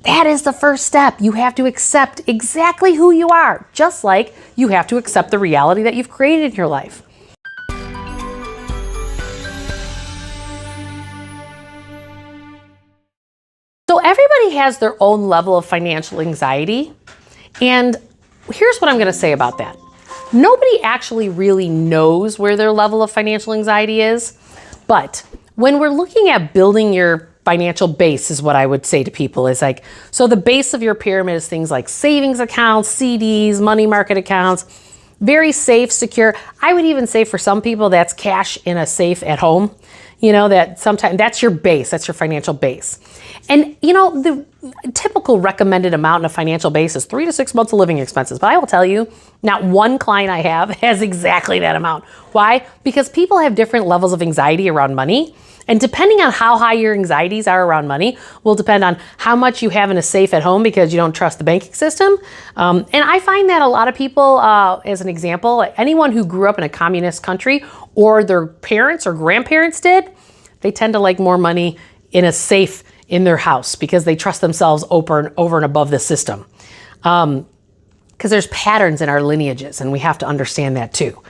that is the first step. You have to accept exactly who you are, just like you have to accept the reality that you've created in your life. So everybody has their own level of financial anxiety. And here's what I'm going to say about that. Nobody actually really knows where their level of financial anxiety is. But when we're looking at building your financial base, is what I would say to people, is like, so the base of your pyramid is things like savings accounts, CDs, money market accounts, very safe, secure. I would even say for some people that's cash in a safe at home. You know, that sometimes that's your base, that's your financial base. And you know, the typical recommended amount in a financial base is 3 to 6 months of living expenses. But I will tell you, not one client I have has exactly that amount. Why? Because people have different levels of anxiety around money. And depending on how high your anxieties are around money will depend on how much you have in a safe at home because you don't trust the banking system. And I find that a lot of people, as an example, anyone who grew up in a communist country or their parents or grandparents did, they tend to like more money in a safe in their house because they trust themselves over and above the system. Because there's patterns in our lineages and we have to understand that too.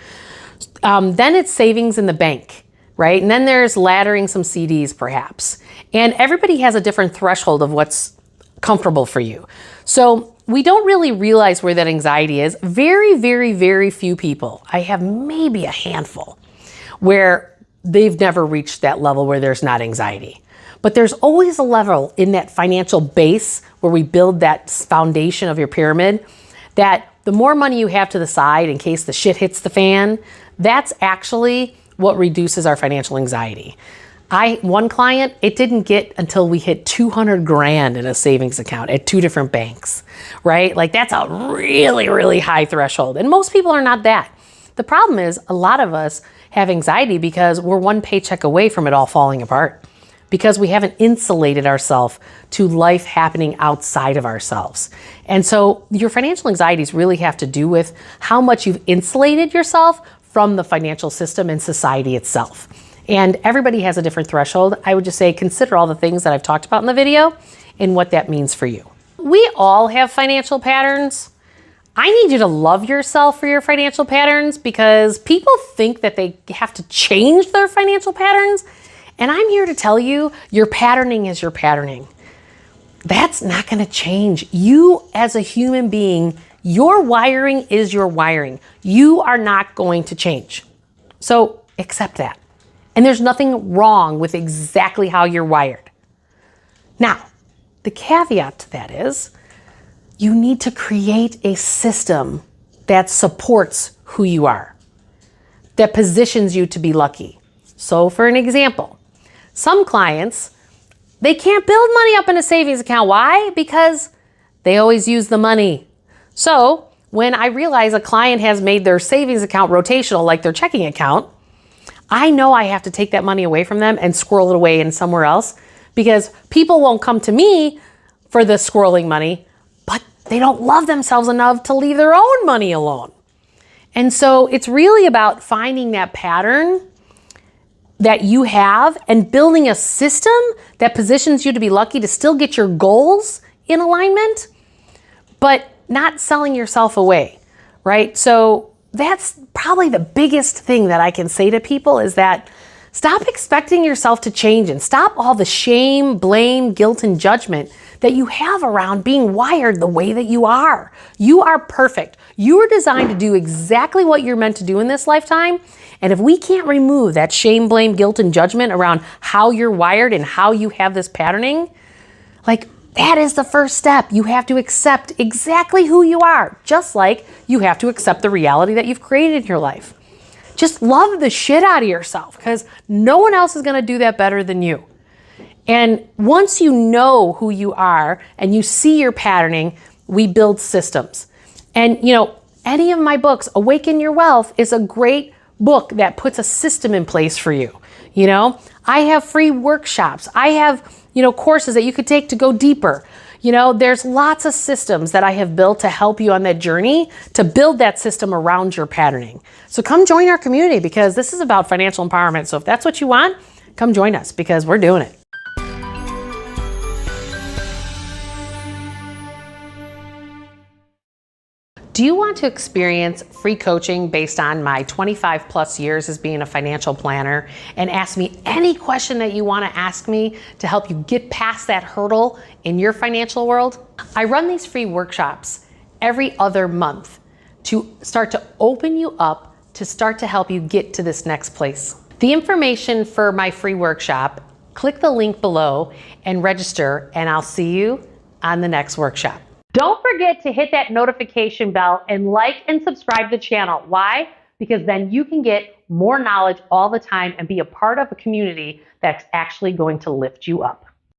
Then it's savings in the bank. Right? And then there's laddering some CDs perhaps. And everybody has a different threshold of what's comfortable for you. So we don't really realize where that anxiety is. Very, very, very few people, I have maybe a handful, where they've never reached that level where there's not anxiety. But there's always a level in that financial base where we build that foundation of your pyramid that the more money you have to the side in case the shit hits the fan, that's actually what reduces our financial anxiety. One client, it didn't get until we hit 200 grand in a savings account at 2 different banks, right? Like that's a really, really high threshold. And most people are not that. The problem is a lot of us have anxiety because we're one paycheck away from it all falling apart because we haven't insulated ourselves to life happening outside of ourselves. And so your financial anxieties really have to do with how much you've insulated yourself from the financial system and society itself. And everybody has a different threshold. I would just say consider all the things that I've talked about in the video and what that means for you. We all have financial patterns. I need you to love yourself for your financial patterns because people think that they have to change their financial patterns. And I'm here to tell you, your patterning is your patterning. That's not going to change. You as a human being, your wiring is your wiring. You are not going to change. So accept that. And there's nothing wrong with exactly how you're wired. Now, the caveat to that is you need to create a system that supports who you are, that positions you to be lucky. So for an example, some clients, they can't build money up in a savings account. Why? Because they always use the money. So when I realize a client has made their savings account rotational, like their checking account, I know I have to take that money away from them and squirrel it away in somewhere else because people won't come to me for the squirreling money, but they don't love themselves enough to leave their own money alone. And so it's really about finding that pattern that you have and building a system that positions you to be lucky to still get your goals in alignment, but not selling yourself away, right? So that's probably the biggest thing that I can say to people is that stop expecting yourself to change and stop all the shame, blame, guilt, and judgment that you have around being wired the way that you are. You are perfect. You are designed to do exactly what you're meant to do in this lifetime. And if we can't remove that shame, blame, guilt, and judgment around how you're wired and how you have this patterning, like that is the first step. You have to accept exactly who you are, just like you have to accept the reality that you've created in your life. Just love the shit out of yourself because no one else is going to do that better than you. And once you know who you are and you see your patterning, we build systems. And you know, any of my books, Awaken Your Wealth, is a great book that puts a system in place for you. You know, I have free workshops. I have, courses that you could take to go deeper. There's lots of systems that I have built to help you on that journey to build that system around your patterning. So come join our community because this is about financial empowerment. So if that's what you want, come join us because we're doing it. Do you want to experience free coaching based on my 25 plus years as being a financial planner and ask me any question that you want to ask me to help you get past that hurdle in your financial world? I run these free workshops every other month to start to open you up, to start to help you get to this next place. The information for my free workshop, click the link below and register, and I'll see you on the next workshop. Don't forget to hit that notification bell and like and subscribe to the channel. Why? Because then you can get more knowledge all the time and be a part of a community that's actually going to lift you up.